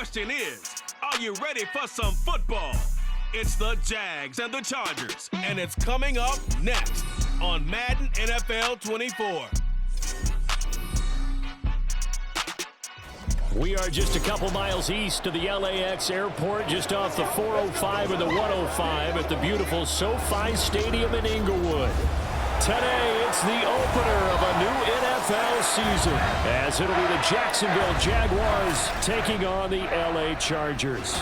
question is, are you ready for some football? It's the Jags and the Chargers, and it's coming up next on Madden NFL 24. We are just a couple miles east of the LAX airport, just off the 405 and the 105 at the beautiful SoFi Stadium in Inglewood. Today, it's the opener of a new NFL season, as it'll be the Jacksonville Jaguars taking on the LA Chargers.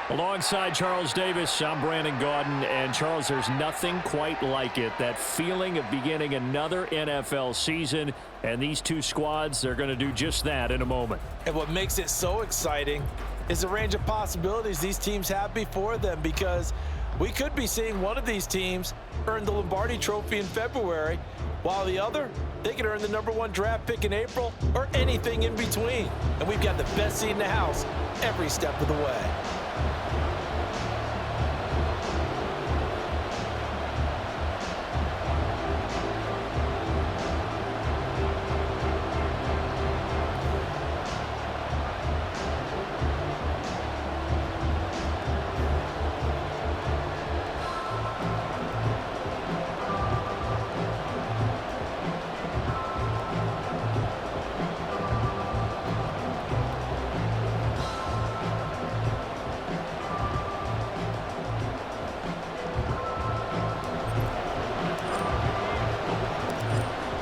Alongside Charles Davis, I'm Brandon Gaudin, and Charles, there's nothing quite like it. That feeling of beginning another NFL season, and these two squads, they're going to do just that in a moment. And what makes it so exciting is the range of possibilities these teams have before them, because we could be seeing one of these teams earn the Lombardi Trophy in February, while the other, they could earn the #1 draft pick in April or anything in between. And we've got the best seat in the house every step of the way.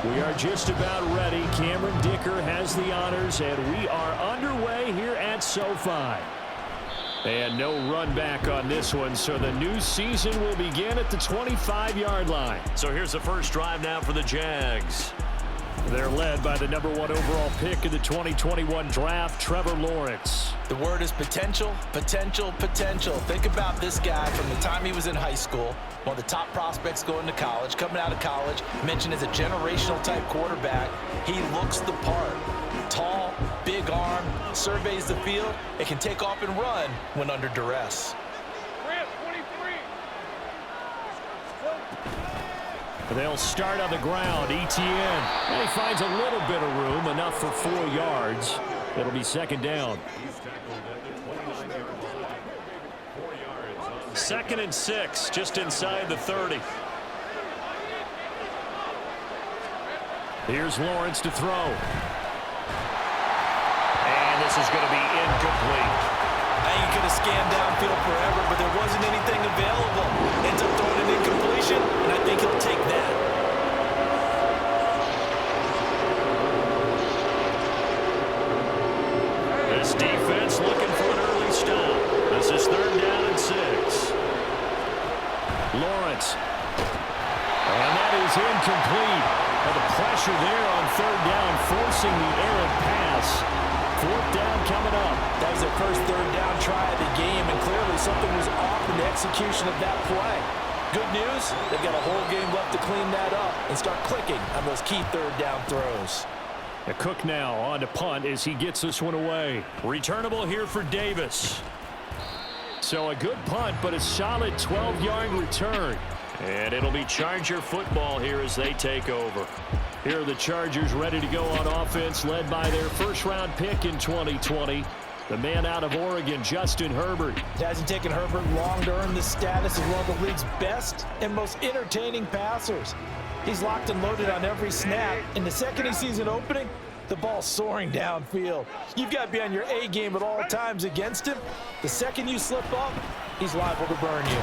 We are just about ready. Cameron Dicker has the honors, and we are underway here at SoFi. And no run back on this one, so the new season will begin at the 25-yard line. So here's the first drive now for the Jags. They're led by the #1 overall pick in the 2021 draft, Trevor Lawrence. The word is potential, potential, potential. Think about this guy from the time he was in high school, one of the top prospects going to college, coming out of college, mentioned as a generational type quarterback. He looks the part. Tall, big arm, surveys the field, and can take off and run when under duress. They'll start on the ground. Etienne. And he finds a little bit of room, enough for 4 yards. It'll be second down. 2nd and 6, just inside the 30. Here's Lawrence to throw. And this is going to be incomplete. Now you could have scanned downfield forever, but there wasn't anything available. Ends up throwing an incompletion, and I think he'll take that. This defense looking for an early stop. This is 3rd down and 6. Lawrence. And that is incomplete. And the pressure there on 3rd down, forcing the errant pass. 4th down coming up. That was their first 3rd down try of the game, and clearly something was off in the execution of that play. Good news, they've got a whole game left to clean that up and start clicking on those key 3rd down throws. A Cook now on to punt as he gets this one away. Returnable here for Davis. So a good punt, but a solid 12-yard return. And it'll be Charger football here as they take over. Here are the Chargers ready to go on offense, led by their first-round pick in 2020. The man out of Oregon, Justin Herbert. It hasn't taken Herbert long to earn this status as one of the league's best and most entertaining passers. He's locked and loaded on every snap. And the second he sees an opening, the ball's soaring downfield. You've got to be on your A game at all times against him. The second you slip up, he's liable to burn you.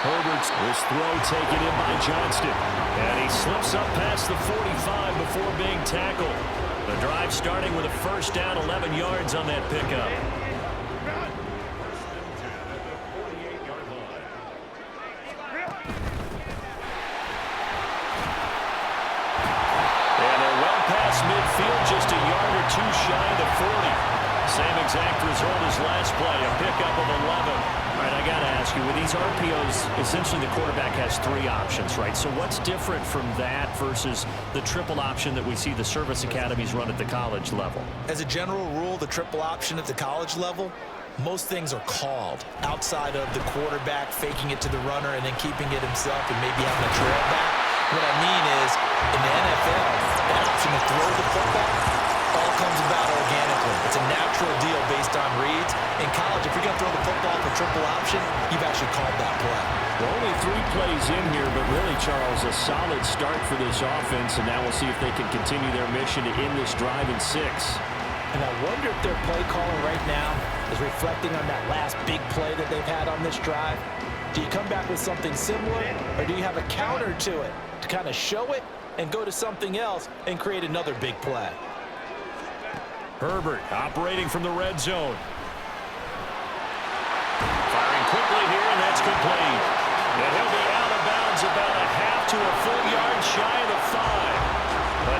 Herbert's this throw taken in by Johnston. And he slips up past the 45 before being tackled. The drive starting with a first down, 11 yards on that pickup. And they're well past midfield, just a yard or two shy of the 40. Same exact result as last play, a pickup of 11. All right, I got to ask you, with these RPOs, essentially the quarterback has 3 options, right? So what's different from that versus the triple option that we see the service academies run at the college level? As a general rule, the triple option at the college level, most things are called outside of the quarterback faking it to the runner and then keeping it himself and maybe having a trail back. What I mean is, in the NFL, an option to throw the football, all comes about organically. It's a natural deal based on reads. In college, if you're going to throw the football for triple option, you've actually called that play. Well, only 3 plays in here, but really, Charles, a solid start for this offense, and now we'll see if they can continue their mission to end this drive in 6. And I wonder if their play calling right now is reflecting on that last big play that they've had on this drive. Do you come back with something similar, or do you have a counter to it to kind of show it and go to something else and create another big play? Herbert operating from the red zone. Firing quickly here, and that's complete. And he'll be out of bounds about a half to a full yard shy of the 5.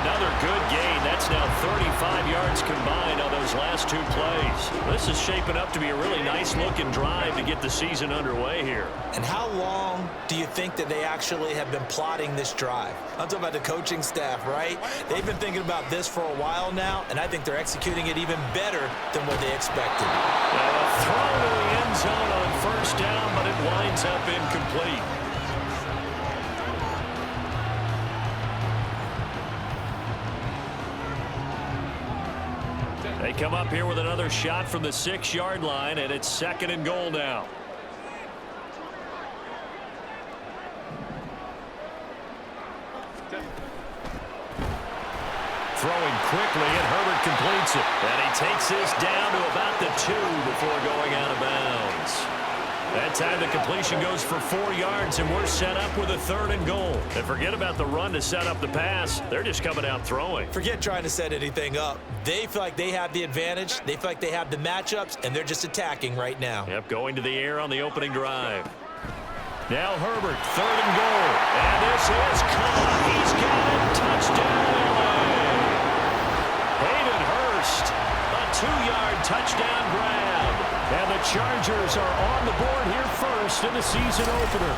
Another good gain. That's now 35 yards combined on those last 2 plays. This is shaping up to be a really nice-looking drive to get the season underway here. And how long do you think that they actually have been plotting this drive? I'm talking about the coaching staff, right? They've been thinking about this for a while now, and I think they're executing it even better than what they expected. A throw to the end zone on first down, but it winds up incomplete. They come up here with another shot from the 6-yard line, and it's 2nd and goal now. Throwing quickly, and Herbert completes it. And he takes this down to about the 2 before going out of bounds. That time the completion goes for 4 yards, and we're set up with a 3rd and goal. And forget about the run to set up the pass. They're just coming out throwing. Forget trying to set anything up. They feel like they have the advantage. They feel like they have the matchups, and they're just attacking right now. Yep, going to the air on the opening drive. Now Herbert, 3rd and goal. And this is caught. He's got it. Touchdown, LA. Hayden Hurst, a 2-yard touchdown grab. And the Chargers are on the board here first in the season opener.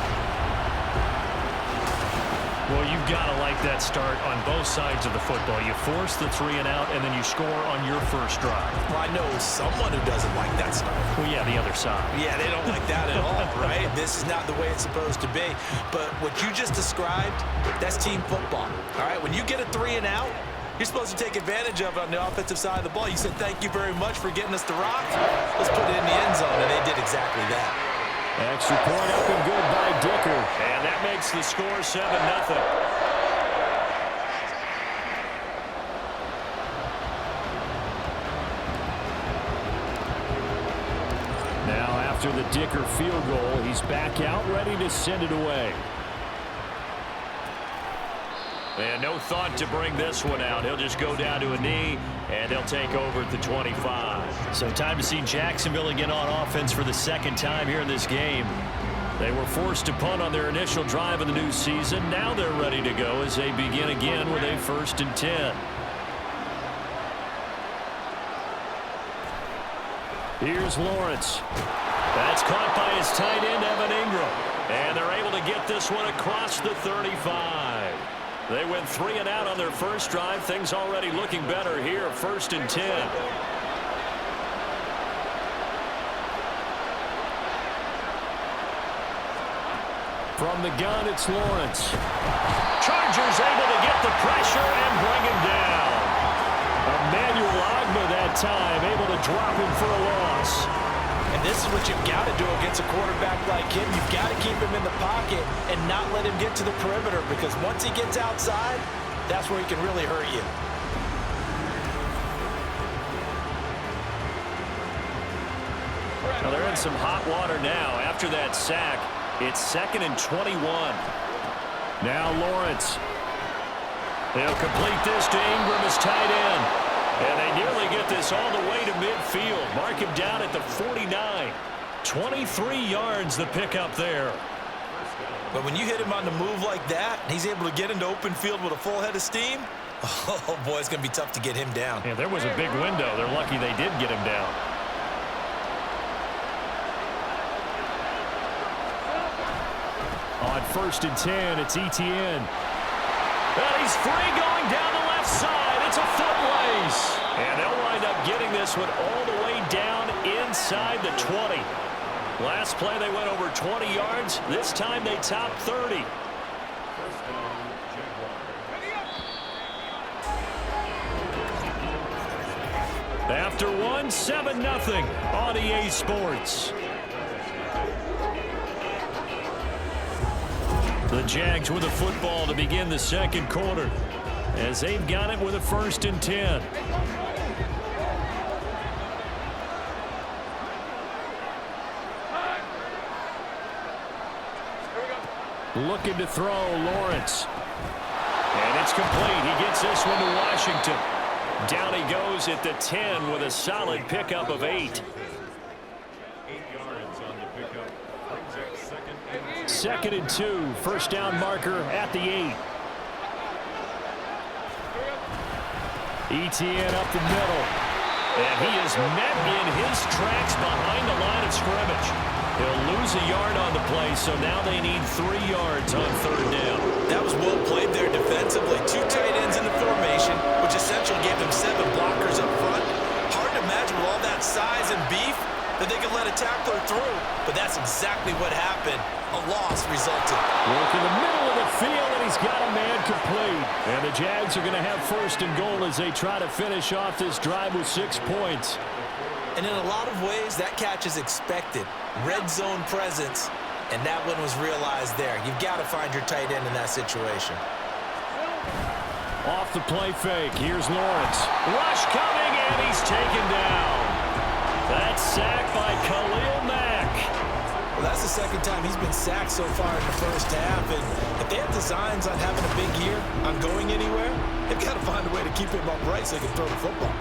Well, you've got to like that start on both sides of the football. You force the 3 and out, and then you score on your first drive. Well, I know someone who doesn't like that start. Well, yeah, the other side. Yeah, they don't like that at all, right? This is not the way it's supposed to be. But what you just described, that's team football, all right? When you get a 3 and out, you're supposed to take advantage of it on the offensive side of the ball. You said, thank you very much for getting us the rock. Let's put it in the end zone, and they did exactly that. Extra point up and good by Dicker. And that makes the score 7-0. Now after the Dicker field goal, he's back out ready to send it away. And no thought to bring this one out. He'll just go down to a knee, and they'll take over at the 25. So time to see Jacksonville again on offense for the 2nd time here in this game. They were forced to punt on their initial drive of the new season. Now they're ready to go as they begin again with a 1st and 10. Here's Lawrence. That's caught by his tight end, Evan Ingram. And they're able to get this one across the 35. They went 3 and out on their first drive. Things already looking better here. 1st and 10. From the gun, it's Lawrence. Chargers able to get the pressure and bring him down. Emmanuel Ogba that time able to drop him for a loss. And this is what you've got to do against a quarterback like him. You've got to keep him in the pocket and not let him get to the perimeter, because once he gets outside, that's where he can really hurt you. Well, they're in some hot water now. After that sack, it's 2nd and 21. Now Lawrence. They'll complete this to Ingram as tight end. And they nearly get this all the way to midfield. Mark him down at the 49. 23 yards the pickup there. But when you hit him on the move like that, and he's able to get into open field with a full head of steam, oh boy, it's going to be tough to get him down. Yeah, there was a big window. They're lucky they did get him down. On 1st and 10, it's Etienne. And he's free going down the left side. It's a foot race. And they'll wind up getting this one all the way down inside the 20. Last play they went over 20 yards. This time they topped 30. after one, 7-0 on EA Sports. The Jags with the football to begin the second quarter as they've got it with a 1st and 10. Looking to throw, Lawrence. And it's complete. He gets this one to Washington. Down he goes at the 10 with a solid pickup of 8. 2nd and 2. First down marker at the 8. ETN up the middle. And he is met in his tracks behind the line of scrimmage. He'll lose a yard on the play, so now they need 3 yards on 3rd down. That was well played there defensively. 2 tight ends in the formation, which essentially gave them 7 blockers up front. Hard to imagine with all that size and beef that they could let a tackler through, but that's exactly what happened. A loss resulted. Work in the middle of the field, and he's got a man complete. And the Jags are going to have 1st and goal as they try to finish off this drive with 6 points. And in a lot of ways, that catch is expected. Red zone presence, and that one was realized there. You've got to find your tight end in that situation. Off the play fake, here's Lawrence. Rush coming, and he's taken down. That's sacked by Khalil Mack. Well, that's the 2nd time he's been sacked so far in the 1st half, and if they have designs on having a big year, on going anywhere, they've got to find a way to keep him upright so they can throw the football.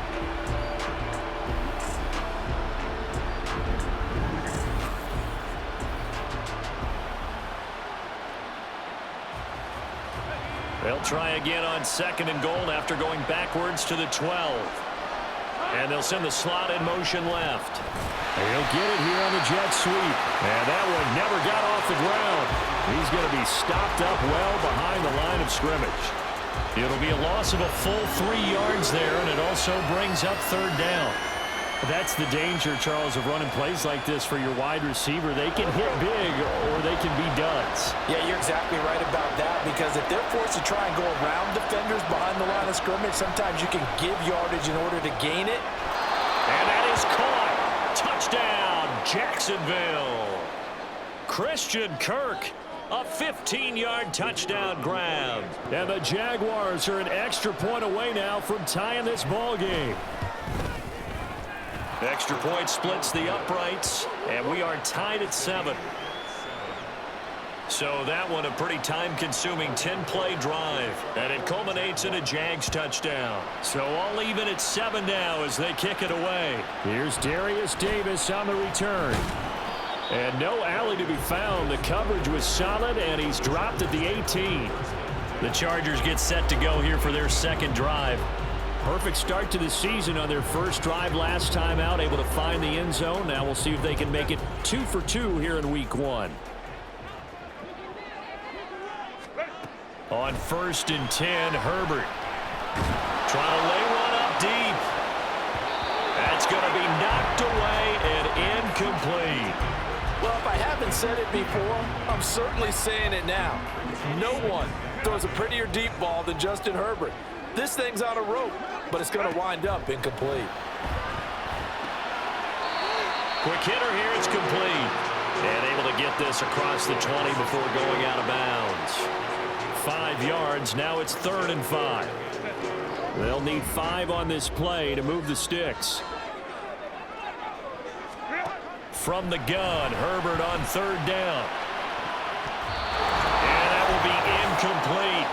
They'll try again on 2nd and goal after going backwards to the 12. And they'll send the slot in motion left. He'll get it here on the jet sweep. And that one never got off the ground. He's going to be stopped up well behind the line of scrimmage. It'll be a loss of a full 3 yards there, and it also brings up 3rd down. That's the danger, Charles, of running plays like this for your wide receiver. They can hit big or they can be duds. Yeah, you're exactly right about that, because if they're forced to try and go around defenders behind the line of scrimmage, sometimes you can give yardage in order to gain it. And that is caught. Touchdown, Jacksonville. Christian Kirk, a 15-yard touchdown grab. And the Jaguars are an extra point away now from tying this ball game. Extra point splits the uprights, and we are tied at 7. So that one a pretty time-consuming 10-play drive, and it culminates in a Jags touchdown. So all even at 7 now as they kick it away. Here's Darius Davis on the return. And no alley to be found. The coverage was solid, and he's dropped at the 18. The Chargers get set to go here for their 2nd drive. Perfect start to the season on their 1st drive last time out, able to find the end zone. Now we'll see if they can make it 2 for 2 here in week 1. On 1st and 10, Herbert. Trying to lay one up deep. That's going to be knocked away and incomplete. Well, if I haven't said it before, I'm certainly saying it now. No one throws a prettier deep ball than Justin Herbert. This thing's on a rope, but it's going to wind up incomplete. Quick hitter here, it's complete. And able to get this across the 20 before going out of bounds. 5 yards, now it's 3rd and 5. They'll need 5 on this play to move the sticks. From the gun, Herbert on 3rd down. And that will be incomplete.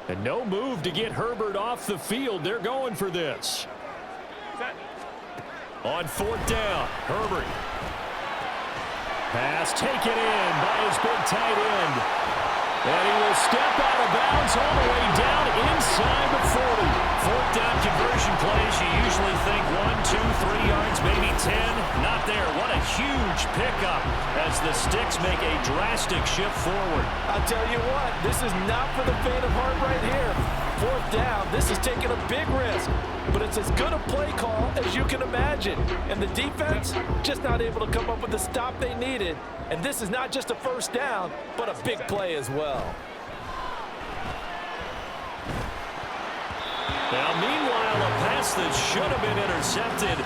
And no move to get Herbert off the field. They're going for this. On 4th down, Herbert. Pass taken in by his big tight end. And he will step out of bounds all the way down inside the 40. 4th down conversion plays, you usually think 1, 2, 3 yards, maybe 10. Not there. What a huge pickup as the sticks make a drastic shift forward. I'll tell you what, this is not for the faint of heart right here. 4th down, this is taking a big risk, but it's as good a play call as you can imagine. And the defense just not able to come up with the stop they needed. And this is not just a 1st down, but a big play as well. Now, meanwhile, a pass that should have been intercepted,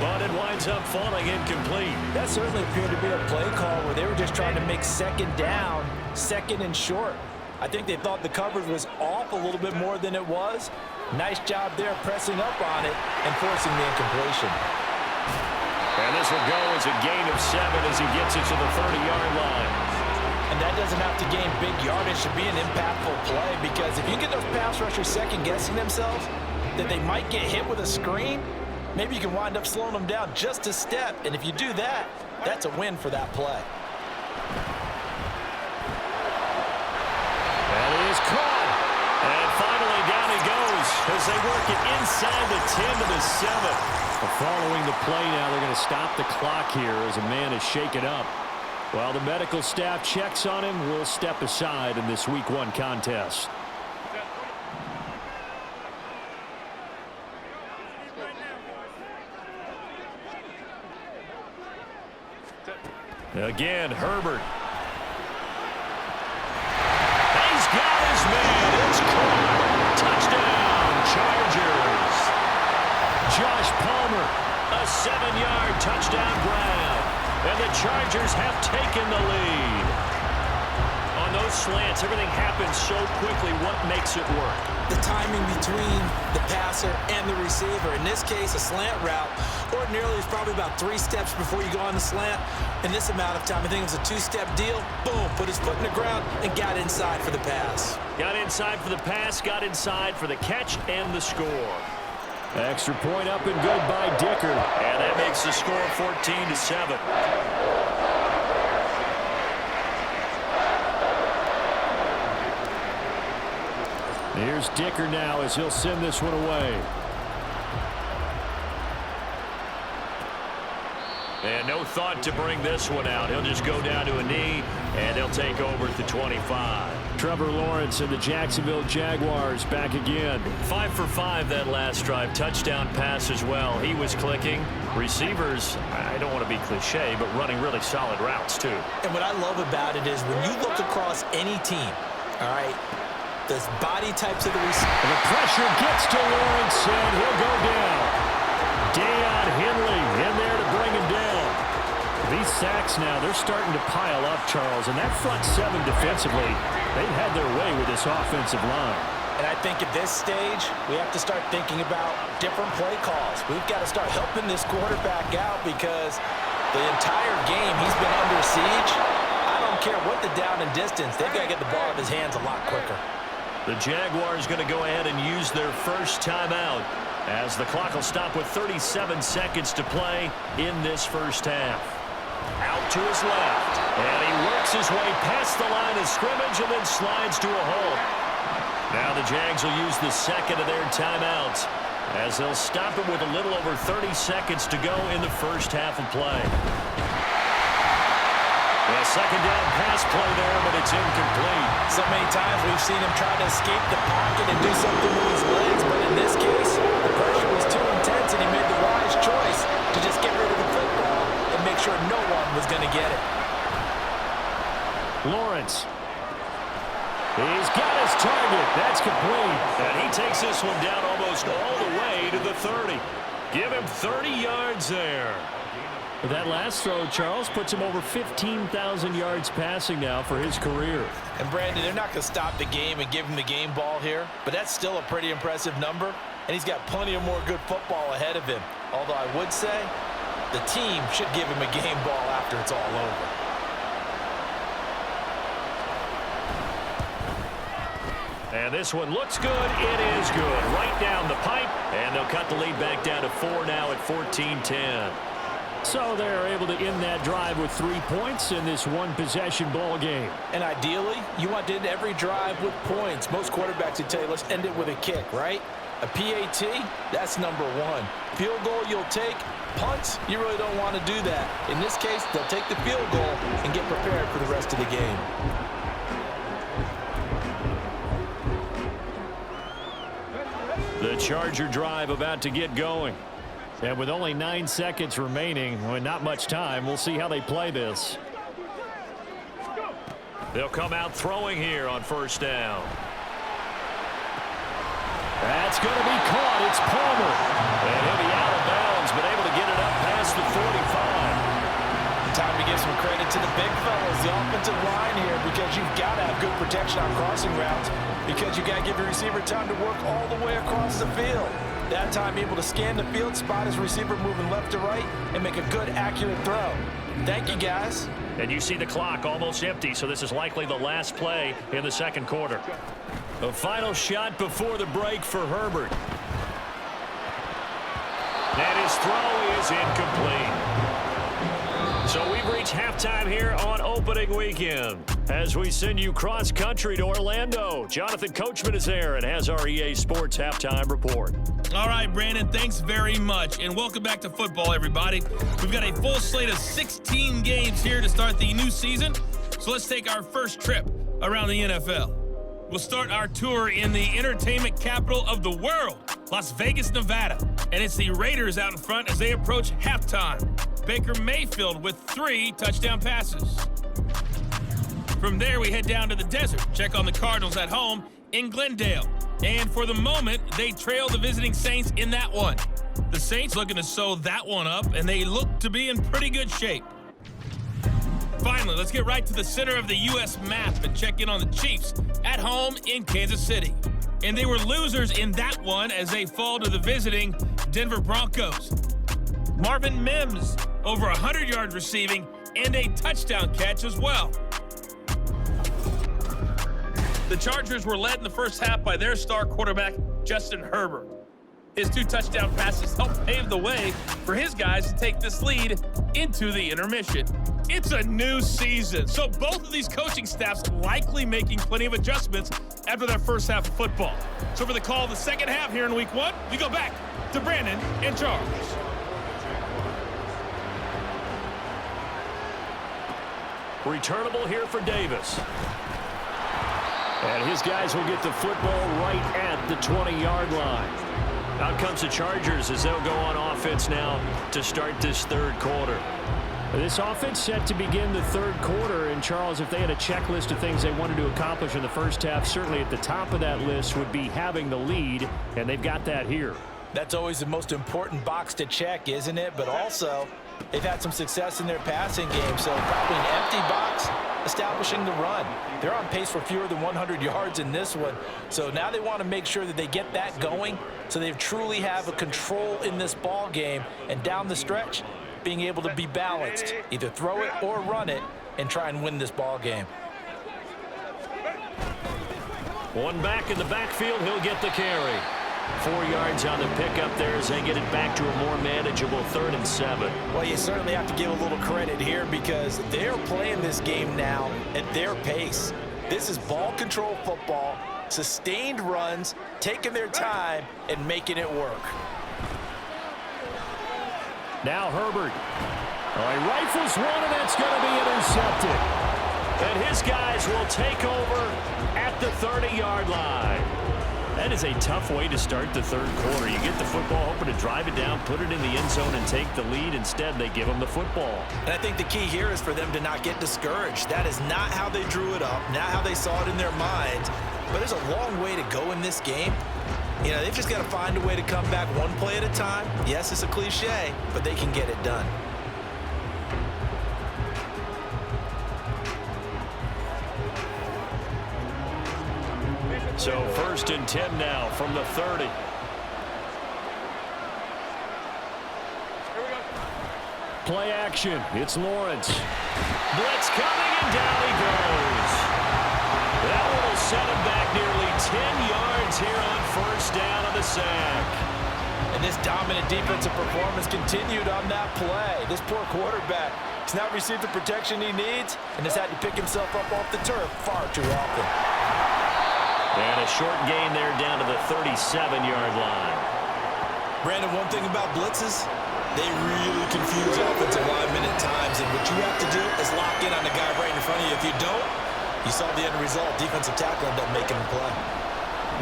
but it winds up falling incomplete. That certainly appeared to be a play call where they were just trying to make second down, second and short. I think they thought the coverage was off a little bit more than it was. Nice job there pressing up on it and forcing the incompletion. And this will go as a gain of 7 as he gets it to the 30-yard line. And that doesn't have to gain big yardage to be an impactful play, because if you get those pass rushers second-guessing themselves that they might get hit with a screen, maybe you can wind up slowing them down just a step. And if you do that, that's a win for that play. That is caught. And finally down he goes as they work it inside the 10 to the 7. Following the play now, they're going to stop the clock here as a man is shaken up. While the medical staff checks on him, we'll step aside in this Week 1 contest. Again, Herbert. He's got his man. It's caught. Touchdown, Chargers. Josh Palmer, a 7-yard touchdown grab. And the Chargers have taken the lead. On those slants, everything happens so quickly. What makes it work? The timing between the passer and the receiver. In this case, a slant route ordinarily is probably about 3 steps before you go on the slant. In this amount of time, I think it was a 2-step deal. Boom, put his foot in the ground and got inside for the pass. Got inside for the pass, got inside for the catch and the score. Extra point up and good by Dicker. And that makes the score 14 to 7. Here's Dicker now as he'll send this one away. And no thought to bring this one out. He'll just go down to a knee, and they'll take over at the 25. Trevor Lawrence and the Jacksonville Jaguars back again. 5 for 5 that last drive. Touchdown pass as well. He was clicking. Receivers, I don't want to be cliche, but running really solid routes, too. And what I love about it is when you look across any team, all right, the body types of the receiver. The pressure gets to Lawrence, and he'll go down. Deion Henley in there to bring him down. These sacks now, they're starting to pile up, Charles, and that front 7 defensively, they've had their way with this offensive line. And I think at this stage, we have to start thinking about different play calls. We've got to start helping this quarterback out because the entire game he's been under siege. I don't care what the down and distance, they've got to get the ball out of his hands a lot quicker. The Jaguars going to go ahead and use their first timeout as the clock will stop with 37 seconds to play in this first half. Out to his left, and he works his way past the line of scrimmage and then slides to a hole. Now the Jags will use the second of their timeouts as they'll stop it with a little over 30 seconds to go in the first half of play. A second down pass play there, but it's incomplete. So many times we've seen him try to escape the pocket and do something with his legs, but in this case, the pressure was too intense and he made the wise choice to just get rid of the football and make sure no one was going to get it. Lawrence. He's got his target. That's complete. And he takes this one down almost all the way to the 30. Give him 30 yards there. That last throw, Charles, puts him over 15,000 yards passing now for his career. And, Brandon, they're not going to stop the game and give him the game ball here, but that's still a pretty impressive number, and he's got plenty of more good football ahead of him. Although I would say the team should give him a game ball after it's all over. And this one looks good. It is good. Right down the pipe, and they'll cut the lead back down to 4 now at 14-10. So they're able to end that drive with 3 points in this one-possession ball game. And ideally, you want to end every drive with points. Most quarterbacks would tell you, let's end it with a kick, right? A PAT, that's number 1. Field goal you'll take. Punts, you really don't want to do that. In this case, they'll take the field goal and get prepared for the rest of the game. The Charger drive about to get going. And with only 9 seconds remaining, and not much time, we'll see how they play this. They'll come out throwing here on first down. That's going to be caught. It's Palmer. And he'll be out of bounds, but able to get it up past the 45. Time to give some credit to the big fellas, the offensive line here, because you've got to have good protection on crossing routes, because you got to give your receiver time to work all the way across the field. That time able to scan the field, spot his receiver moving left to right, and make a good, accurate throw. Thank you, guys. And you see the clock almost empty, so this is likely the last play in the second quarter. The final shot before the break for Herbert. And his throw is incomplete. So we've reached halftime here on opening weekend. As we send you cross-country to Orlando, Jonathan Coachman is there and has our EA Sports halftime report. All right, Brandon, thanks very much. And welcome back to football, everybody. We've got a full slate of 16 games here to start the new season. So let's take our first trip around the NFL. We'll start our tour in the entertainment capital of the world, Las Vegas, Nevada. And it's the Raiders out in front as they approach halftime. Baker Mayfield with 3 touchdown passes. From there, we head down to the desert, check on the Cardinals at home in Glendale. And for the moment, they trail the visiting Saints in that one. The Saints looking to sew that one up, and they look to be in pretty good shape. Finally, let's get right to the center of the U.S. map and check in on the Chiefs at home in Kansas City. And they were losers in that one as they fall to the visiting Denver Broncos. Marvin Mims, over 100 yards receiving and a touchdown catch as well. The Chargers were led in the first half by their star quarterback, Justin Herbert. His 2 touchdown passes helped pave the way for his guys to take this lead into the intermission. It's a new season, so both of these coaching staffs likely making plenty of adjustments after their first half of football. So for the call of the second half here in week 1, we go back to Brandon and Charles. Returnable here for Davis. And his guys will get the football right at the 20-yard line. Out comes the Chargers as they'll go on offense now to start this third quarter. This offense set to begin the third quarter. And, Charles, if they had a checklist of things they wanted to accomplish in the first half, certainly at the top of that list would be having the lead, and they've got that here. That's always the most important box to check, isn't it? But also, they've had some success in their passing game, so probably an empty box establishing the run. They're on pace for fewer than 100 yards in this one, so now they want to make sure that they get that going so they truly have a control in this ball game, and down the stretch, being able to be balanced, either throw it or run it, and try and win this ball game. One back in the backfield, he'll get the carry. 4 yards on the pickup there as they get it back to a more manageable 3rd and 7. Well, you certainly have to give a little credit here because they're playing this game now at their pace. This is ball control football, sustained runs, taking their time, and making it work. Now Herbert. He rifles one, and that's going to be intercepted. And his guys will take over at the 30-yard line. That is a tough way to start the third quarter. You get the football, hoping to drive it down, put it in the end zone, and take the lead. Instead, they give them the football. And I think the key here is for them to not get discouraged. That is not how they drew it up, not how they saw it in their minds. But there's a long way to go in this game. You know, they've just got to find a way to come back one play at a time. Yes, it's a cliche, but they can get it done. So 1st and 10 now from the 30. Play action. It's Lawrence. Blitz coming, and down he goes. That will set him back nearly 10 yards here on 1st down on the sack. And this dominant defensive performance continued on that play. This poor quarterback has not received the protection he needs and has had to pick himself up off the turf far too often. And a short gain there down to the 37-yard line. Brandon, one thing about blitzes, they really confuse offensive linemen at times, and what you have to do is lock in on the guy right in front of you. If you don't, you saw the end result. Defensive tackle ended up making him play.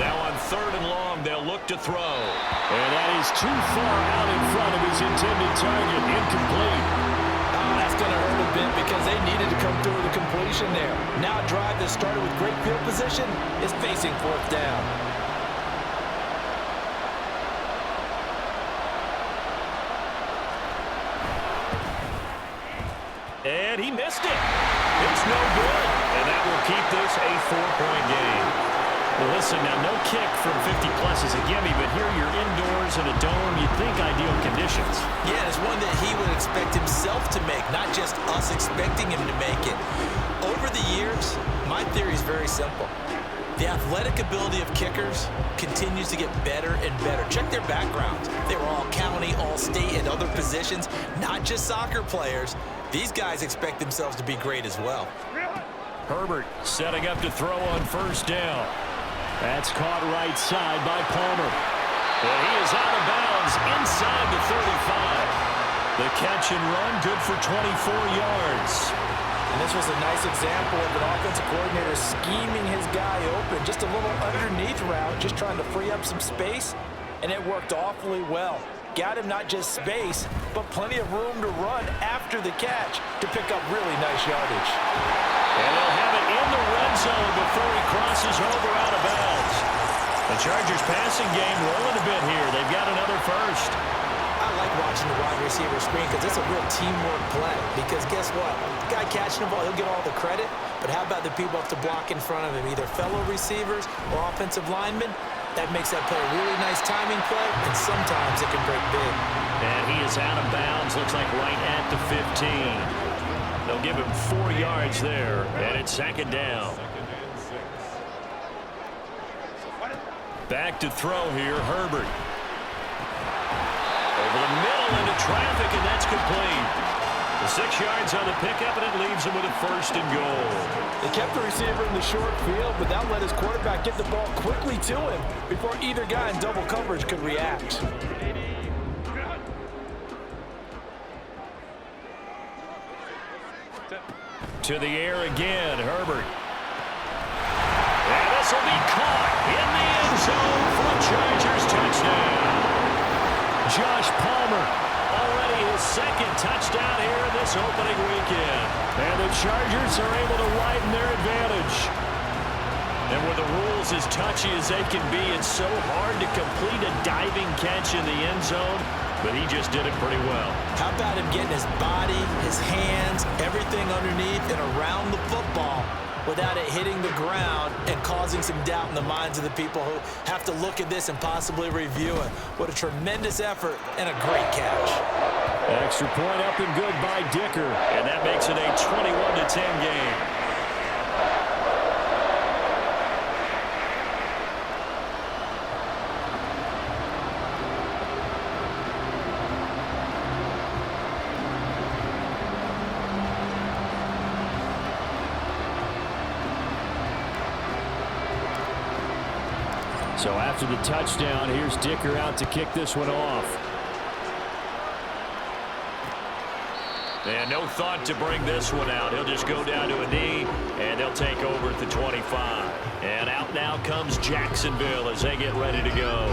Now on 3rd and long, they'll look to throw. And that is too far out in front of his intended target. Incomplete. That's going to hurt a bit because they needed to come through with a completion there. Now a drive that started with great field position is facing 4th down. And he missed it. It's no good. And that will keep this a 4-point game. Well, listen, now no kick from 50-plus is a gimme, but here you're indoors in a dome. You'd think ideal conditions. Yeah, it's one that he would expect himself to make, not just us expecting him to make it. Over the years, my theory is very simple. The athletic ability of kickers continues to get better and better. Check their backgrounds. They were all county, all state, and other positions, not just soccer players. These guys expect themselves to be great as well. Herbert setting up to throw on first down. That's caught right side by Palmer. And he is out of bounds inside the 35. The catch and run, good for 24 yards. And this was a nice example of an offensive coordinator scheming his guy open. Just a little underneath route, just trying to free up some space, and it worked awfully well. Got him not just space, but plenty of room to run after the catch to pick up really nice yardage. And they'll have it in the red zone before he crosses over out of bounds. The Chargers passing game rolling a bit here. They've got another first. I like watching the wide receiver screen because it's a real teamwork play. Because guess what? The guy catching the ball, he'll get all the credit. But how about the people up to block in front of him, either fellow receivers or offensive linemen? That makes that play a really nice timing play, and sometimes it can break big. And he is out of bounds, looks like right at the 15. They'll give him 4 yards there, and it's second down. Back to throw here, Herbert. Over the middle into traffic, and that's complete. The 6 yards on the pickup, and it leaves him with a first and goal. They kept the receiver in the short field, but that let his quarterback get the ball quickly to him before either guy in double coverage could react. To the air again, Herbert. And this will be caught in the end zone for a Chargers touchdown. Josh Palmer, already his second touchdown here in this opening weekend. And the Chargers are able to widen their advantage. And with the rules as touchy as they can be, it's so hard to complete a diving catch in the end zone, but he just did it pretty well. How about him getting his body, his hands, everything underneath and around the football without it hitting the ground and causing some doubt in the minds of the people who have to look at this and possibly review it. What a tremendous effort and a great catch. Extra point up and good by Dicker, and that makes it a 21-10 game. So after the touchdown, here's Dicker out to kick this one off. And no thought to bring this one out. He'll just go down to a knee, and they'll take over at the 25. And out now comes Jacksonville as they get ready to go.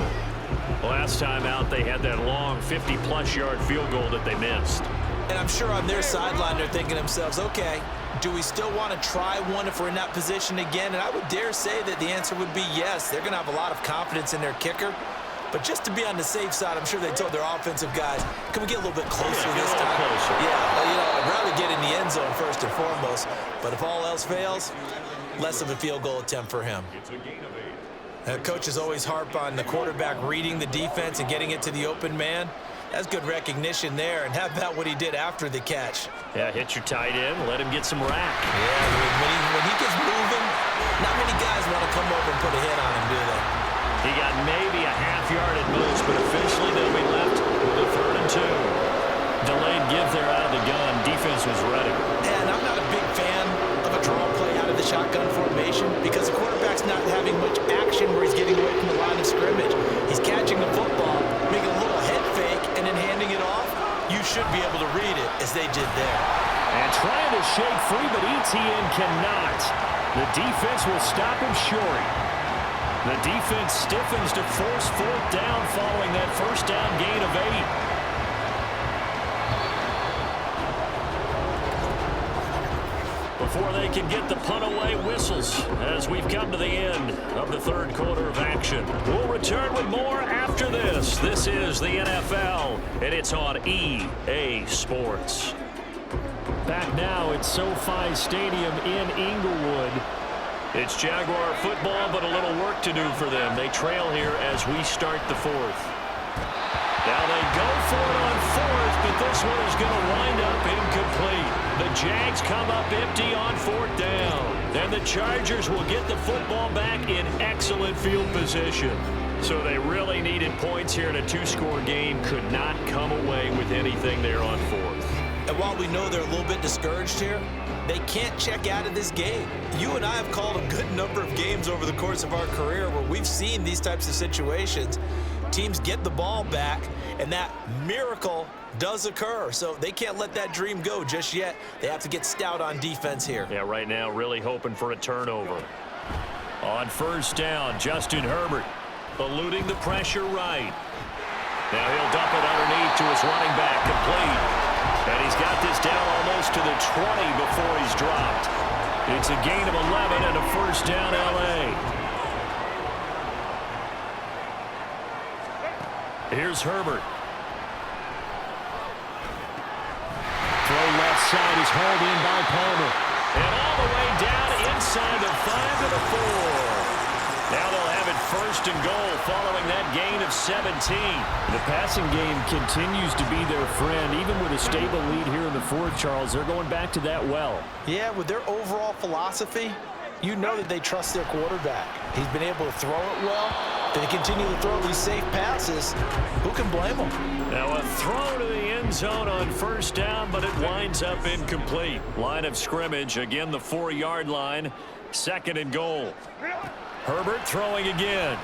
Last time out, they had that long 50-plus yard field goal that they missed. And I'm sure on their sideline they're thinking to themselves, okay, do we still want to try one if we're in that position again? And I would dare say that the answer would be yes. They're going to have a lot of confidence in their kicker. But just to be on the safe side, I'm sure they told their offensive guys, can we get a little bit closer this time? Closer. Yeah, well, you know, I'd rather get in the end zone first and foremost. But if all else fails, less of a field goal attempt for him. Coaches always harp on the quarterback reading the defense and getting it to the open man. That's good recognition there. And how about what he did after the catch? Yeah, hit your tight end, let him get some rack. Yeah, when he gets moving, not many guys want to come over and put a hit on him, do they? He got maybe a half yard at most, but officially they'll be left with a 3rd and 2. Delayed give there out of the gun. Defense was ready. And I'm not a big fan of a draw play out of the shotgun formation because the quarterback's not having much action where he's getting away from the line of scrimmage. He's catching the football, making a little head fake, and then handing it off. You should be able to read it as they did there. And trying to shake free, but Etienne cannot. The defense will stop him short. The defense stiffens to force 4th down following that first down gain of 8. Before they can get the punt away, whistles as we've come to the end of the 3rd quarter of action. We'll return with more after this. This is the NFL, and it's on EA Sports. Back now at SoFi Stadium in Inglewood. It's Jaguar football, but a little work to do for them. They trail here as we start the fourth. Now they go for it on fourth, but this one is going to wind up incomplete. The Jags come up empty on fourth down. Then the Chargers will get the football back in excellent field position. So they really needed points here in a two-score game. Could not come away with anything there on fourth. And while we know they're a little bit discouraged here, they can't check out of this game. You and I have called a good number of games over the course of our career where we've seen these types of situations. Teams get the ball back, and that miracle does occur. So they can't let that dream go just yet. They have to get stout on defense here. Yeah, right now really hoping for a turnover. On first down, Justin Herbert eluding the pressure right. Now he'll dump it underneath to his running back, complete. And he's got this down almost to the 20 before he's dropped. It's a gain of 11 and a first down L.A. Here's Herbert. Throw left side is hauled in by Palmer. And all the way down inside the 5 to the 4. Now they'll have it first and goal following that gain of 17. The passing game continues to be their friend. Even with a stable lead here in the fourth, Charles, they're going back to that well. Yeah, with their overall philosophy, you know that they trust their quarterback. He's been able to throw it well. They continue to throw these safe passes. Who can blame them? Now a throw to the end zone on first down, but it winds up incomplete. Line of scrimmage, again the 4-yard line. Second and goal. Herbert throwing again.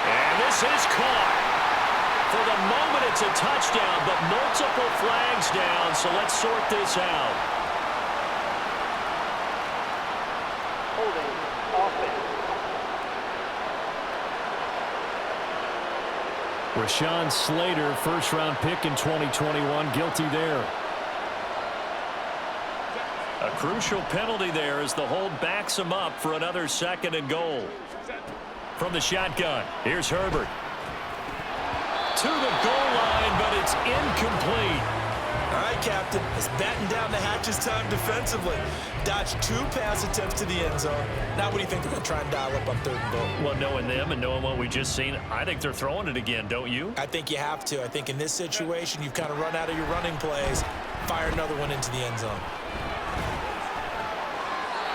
And this is caught. For the moment, it's a touchdown, but multiple flags down, so let's sort this out. Holding offense. Rashawn Slater, first-round pick in 2021, guilty there. A crucial penalty there as the hold backs him up for another second and goal. From the shotgun, here's Herbert. To the goal line, but it's incomplete. All right, Captain, it's batten down the hatches time defensively. Dodged 2 pass attempts to the end zone. Now what do you think they're going to try and dial up on third and goal? Well, knowing them and knowing what we just seen, I think they're throwing it again, don't you? I think you have to. I think in this situation, you've kind of run out of your running plays. Fire another one into the end zone.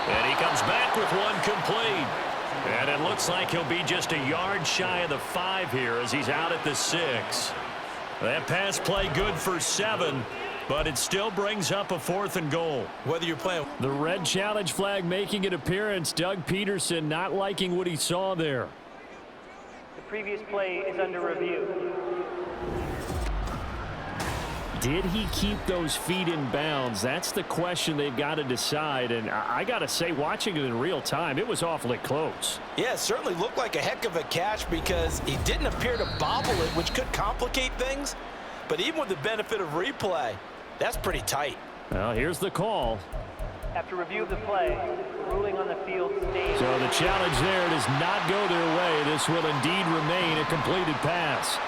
And he comes back with one complete. And it looks like he'll be just a yard shy of the 5 here as he's out at the 6. That pass play good for 7, but it still brings up a 4th and goal. Whether you're playing. The red challenge flag making an appearance. Doug Peterson not liking what he saw there. The previous play is under review. Did he keep those feet in bounds? That's the question they've got to decide. And I got to say, watching it in real time, it was awfully close. Yeah, it certainly looked like a heck of a catch because he didn't appear to bobble it, which could complicate things. But even with the benefit of replay, that's pretty tight. Well, here's the call. After review of the play, ruling on the field stays. So the challenge there does not go their way. This will indeed remain a completed pass.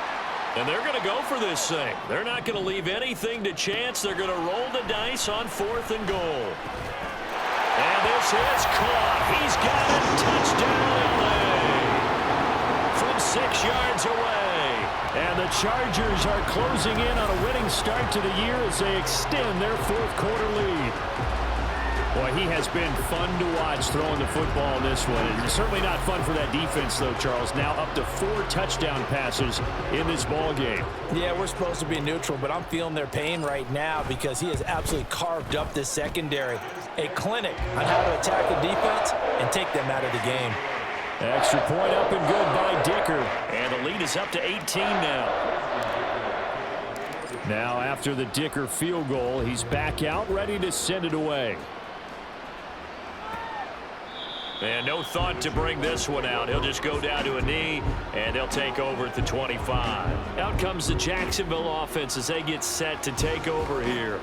And they're going to go for this thing. They're not going to leave anything to chance. They're going to roll the dice on 4th and goal. And this is caught. He's got it. Touchdown, LA. From 6 yards away. And the Chargers are closing in on a winning start to the year as they extend their 4th quarter lead. Boy, he has been fun to watch throwing the football in this one. It's certainly not fun for that defense, though, Charles. Now up to 4 touchdown passes in this ball game. Yeah, we're supposed to be neutral, but I'm feeling their pain right now because he has absolutely carved up this secondary. A clinic on how to attack the defense and take them out of the game. Extra point up and good by Dicker. And the lead is up to 18 now. Now after the Dicker field goal, he's back out ready to send it away. And no thought to bring this one out. He'll just go down to a knee, and they'll take over at the 25. Out comes the Jacksonville offense as they get set to take over here.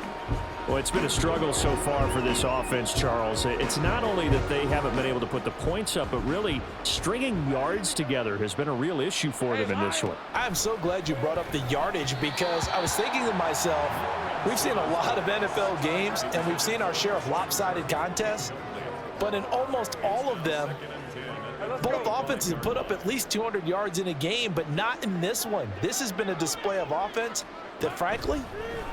Well, it's been a struggle so far for this offense, Charles. It's not only that they haven't been able to put the points up, but really stringing yards together has been a real issue for them in this one. I'm so glad you brought up the yardage because I was thinking to myself, we've seen a lot of NFL games and we've seen our share of lopsided contests, but in almost all of them, both offenses have put up at least 200 yards in a game, but not in this one. This has been a display of offense that, frankly,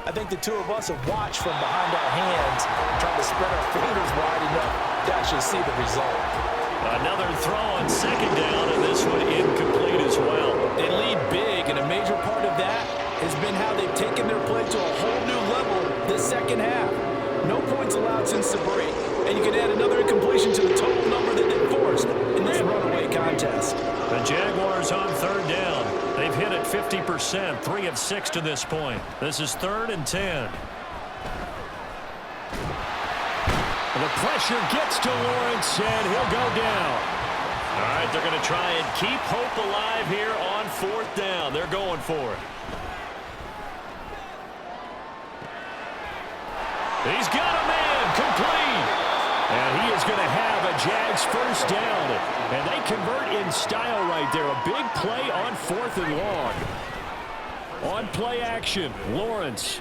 I think the two of us have watched from behind our hands, trying to spread our fingers wide enough to actually see the result. Another throw on second down, and this one incomplete as well. They lead big, and a major part of that has been how they've taken their play to a whole new level this second half. No points allowed since the break, and you can add another incompletion to the total number that they forced in this runaway contest. The Jaguars on third down. They've hit it 50%, 3 of 6 to this point. This is 3rd and 10. The pressure gets to Lawrence, and he'll go down. All right, they're going to try and keep hope alive here on 4th down. They're going for it. He's got a man complete. And he is going to have a Jags first down. And they convert in style right there. A big play on 4th and long. On play action, Lawrence.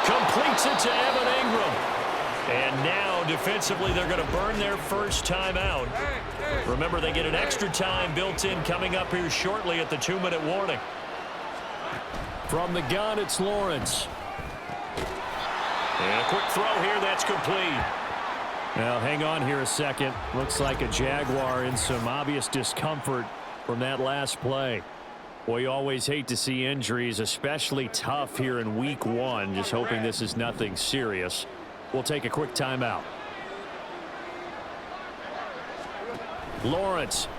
Completes it to Evan Ingram. And now, defensively, they're going to burn their first time out. Remember, they get an extra time built in coming up here shortly at the 2-minute warning. From the gun, it's Lawrence. And a quick throw here, that's complete. Now, hang on here a second. Looks like a Jaguar in some obvious discomfort from that last play. Well, you always hate to see injuries, especially tough here in week 1. Just hoping this is nothing serious. We'll take a quick timeout. Lawrence.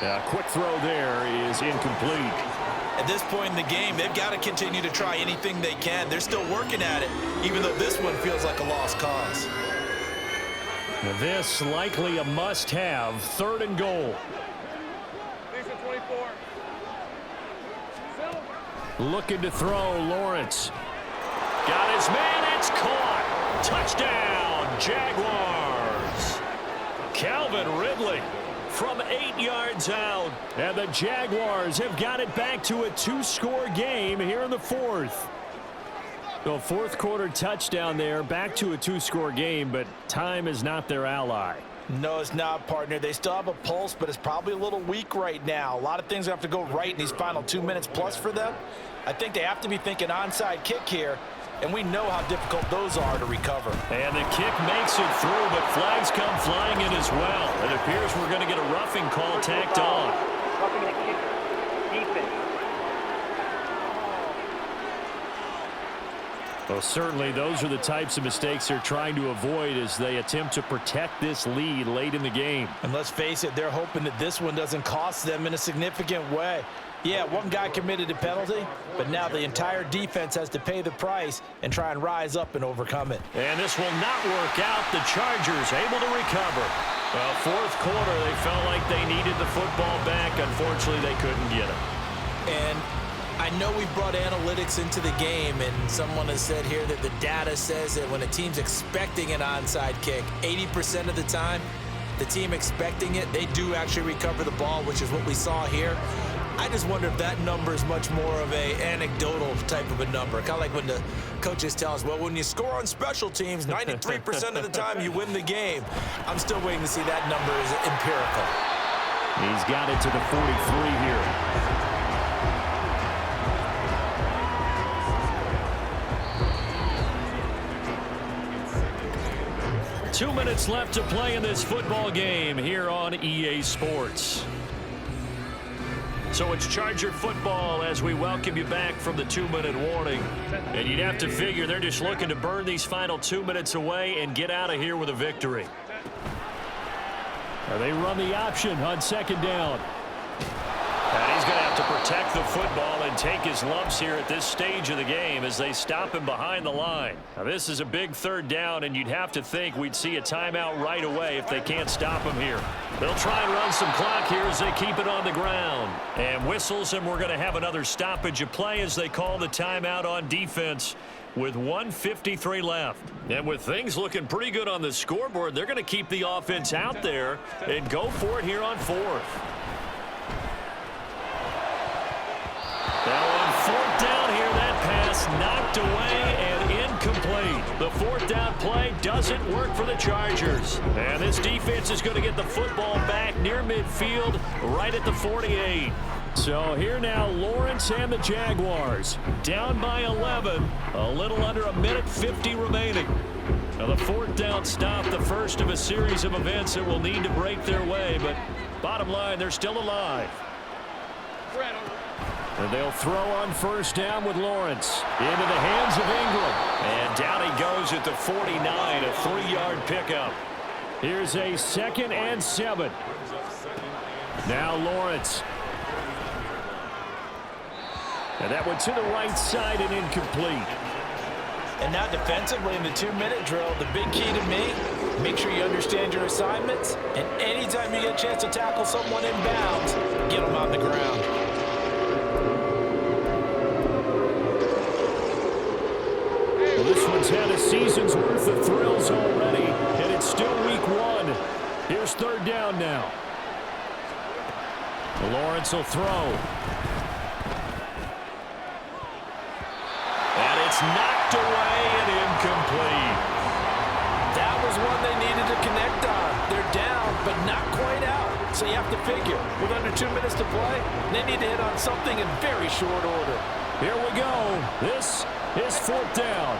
A quick throw there is incomplete. At this point in the game, they've got to continue to try anything they can. They're still working at it, even though this one feels like a lost cause. Now this likely a must-have, 3rd and goal. Looking to throw, Lawrence. Got his man, it's caught. Touchdown, Jaguars. Calvin Ridley from 8 yards out. And the Jaguars have got it back to a 2-score game here in the 4th. So 4th quarter touchdown there, back to a 2-score game, but time is not their ally. No, it's not, partner. They still have a pulse, but it's probably a little weak right now. A lot of things have to go right in these final 2 minutes plus for them. I think they have to be thinking onside kick here, and we know how difficult those are to recover. And the kick makes it through, but flags come flying in as well. It appears we're going to get a roughing call tacked on. Roughing the kicker. Defense. Well, certainly those are the types of mistakes they're trying to avoid as they attempt to protect this lead late in the game. And let's face it, they're hoping that this one doesn't cost them in a significant way. Yeah, one guy committed a penalty, but now the entire defense has to pay the price and try and rise up and overcome it. And this will not work out. The Chargers able to recover. Well, 4th quarter, they felt like they needed the football back. Unfortunately, they couldn't get it. And I know we've brought analytics into the game, and someone has said here that the data says that when a team's expecting an onside kick, 80% of the time, the team expecting it, they do actually recover the ball, which is what we saw here. I just wonder if that number is much more of a anecdotal type of a number. Kind of like when the coaches tell us, well, when you score on special teams, 93% of the time you win the game. I'm still waiting to see that number is empirical. He's got it to the 43 here. 2 minutes left to play in this football game here on EA Sports. So it's Charger football as we welcome you back from the 2-minute warning. And you'd have to figure they're just looking to burn these final 2 minutes away and get out of here with a victory. They run the option on 2nd down. And he's going to have to protect the football and take his lumps here at this stage of the game as they stop him behind the line. Now, this is a big 3rd down, and you'd have to think we'd see a timeout right away if they can't stop him here. They'll try and run some clock here as they keep it on the ground. And whistles, and we're going to have another stoppage of play as they call the timeout on defense. with 1:53 left. And with things looking pretty good on the scoreboard, they're going to keep the offense out there and go for it here on 4th. Now on 4th down here, that pass knocked away and incomplete. The 4th down play doesn't work for the Chargers. And this defense is going to get the football back near midfield, right at the 48. So here now, Lawrence and the Jaguars down by 11. A little under a minute 50 remaining. Now the 4th down stop, the first of a series of events that will need to break their way. But bottom line, they're still alive. And they'll throw on 1st down with Lawrence into the hands of Ingram. And down he goes at the 49, a 3-yard pickup. Here's a 2nd and 7. Now Lawrence. And that one to the right side and incomplete. And now defensively in the 2-minute drill, the big key to me, make sure you understand your assignments. And anytime you get a chance to tackle someone in bounds, get them on the ground. Well, this one's had a season's worth of thrills already, and it's still week 1. Here's 3rd down now. Lawrence will throw. And it's knocked away and incomplete. That was one they needed to connect on. They're down, but not quite out. So you have to figure, with under 2 minutes to play, they need to hit on something in very short order. Here we go. This is 4th down.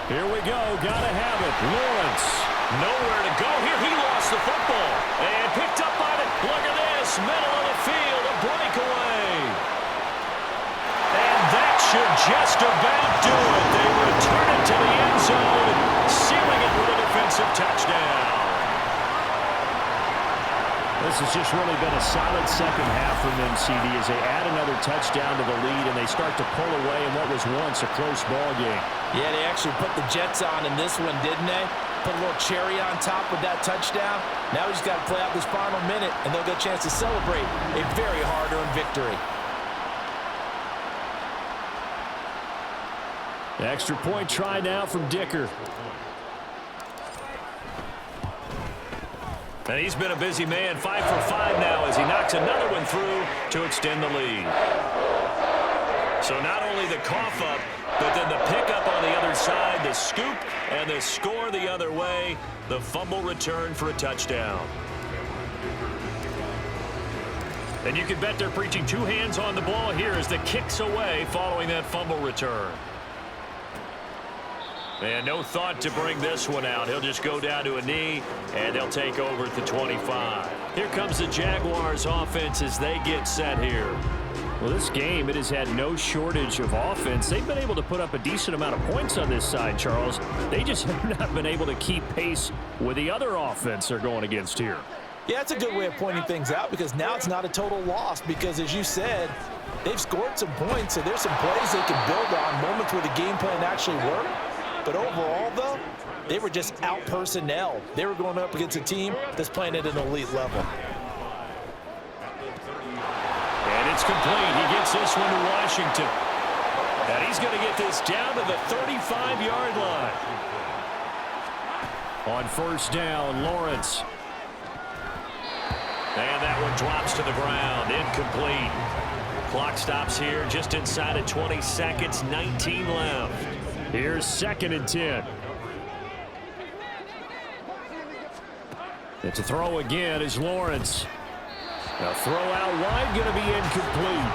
Here we go. Gotta have it. Lawrence. Nowhere to go here. He lost the football and picked up on it. Look at this. Middle of the field. A breakaway. And that should just about do it. They return it to the end zone, sealing it with a defensive touchdown. This has just really been a solid second half from them, CD, as they add another touchdown to the lead and they start to pull away in what was once a close ball game. Yeah, they actually put the Jets on in this one, didn't they? Put a little cherry on top with that touchdown. Now we just got to play out this final minute, and they'll get a chance to celebrate a very hard-earned victory. Extra point try now from Dicker. And he's been a busy man, 5 for 5 now as he knocks another one through to extend the lead. So not only the cough up, but then the pickup on the other side, the scoop, and the score the other way, the fumble return for a touchdown. And you can bet they're preaching 2 hands on the ball here as the kick's away following that fumble return. And no thought to bring this one out. He'll just go down to a knee, and they'll take over at the 25. Here comes the Jaguars offense as they get set here. Well, this game, it has had no shortage of offense. They've been able to put up a decent amount of points on this side, Charles. They just have not been able to keep pace with the other offense they're going against here. Yeah, that's a good way of pointing things out because now it's not a total loss because, as you said, they've scored some points, so there's some plays they can build on, moments where the game plan actually worked. But overall, though, they were just out-personnel. They were going up against a team that's playing at an elite level. And it's complete. He gets this one to Washington. And he's going to get this down to the 35-yard line. On 1st down, Lawrence. And that one drops to the ground. Incomplete. Clock stops here just inside of 20 seconds, 19 left. Here's 2nd and 10. It's a throw again is Lawrence. Now throw out wide, going to be incomplete.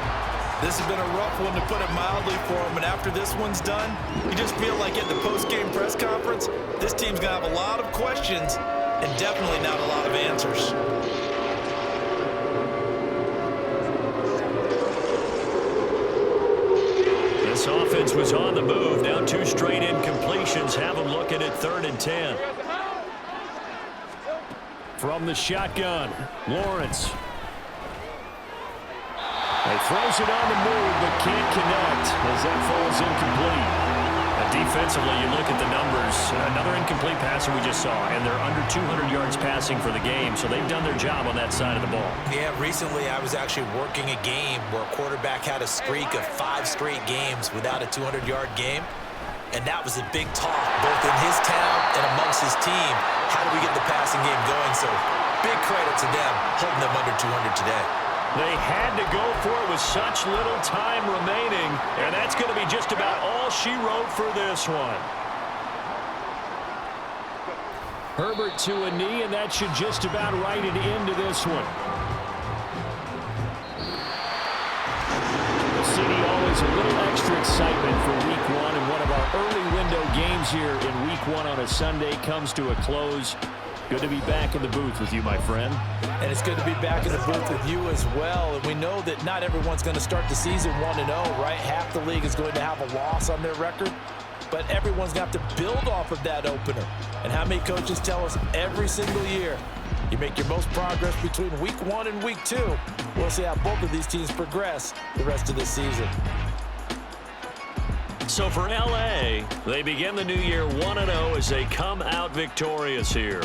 This has been a rough one, to put it mildly, for him. And after this one's done, you just feel like at the post-game press conference, this team's going to have a lot of questions and definitely not a lot of answers. This offense was on the move. Now 2 straight incompletions have them looking at 3rd and 10. From the shotgun, Lawrence. He throws it on the move, but can't connect as that falls incomplete. Defensively, you look at the numbers. Another incomplete passer we just saw, and they're under 200 yards passing for the game, so they've done their job on that side of the ball. Yeah, recently I was actually working a game where a quarterback had a streak of 5 straight games without a 200-yard game. And that was a big talk, both in his town and amongst his team. How do we get the passing game going? So big credit to them, holding them under 200 today. They had to go for it with such little time remaining, and that's going to be just about all she wrote for this one. Herbert to a knee, and that should just about write it into this one. The city always a little extra excitement for week one, and one of our early window games here in week one on a Sunday comes to a close. Good to be back in the booth with you, my friend. And it's good to be back in the booth with you as well. And we know that not everyone's going to start the season 1-0, right? Half the league is going to have a loss on their record. But everyone's going to have to build off of that opener. And how many coaches tell us every single year, you make your most progress between week 1 and week 2. We'll see how both of these teams progress the rest of this season. So for L.A., they begin the new year 1-0 as they come out victorious here.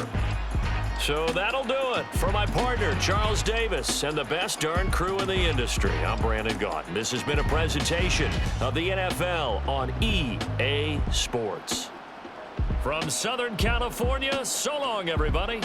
So that'll do it for my partner, Charles Davis, and the best darn crew in the industry. I'm Brandon Gaudin. This has been a presentation of the NFL on EA Sports. From Southern California, so long, everybody.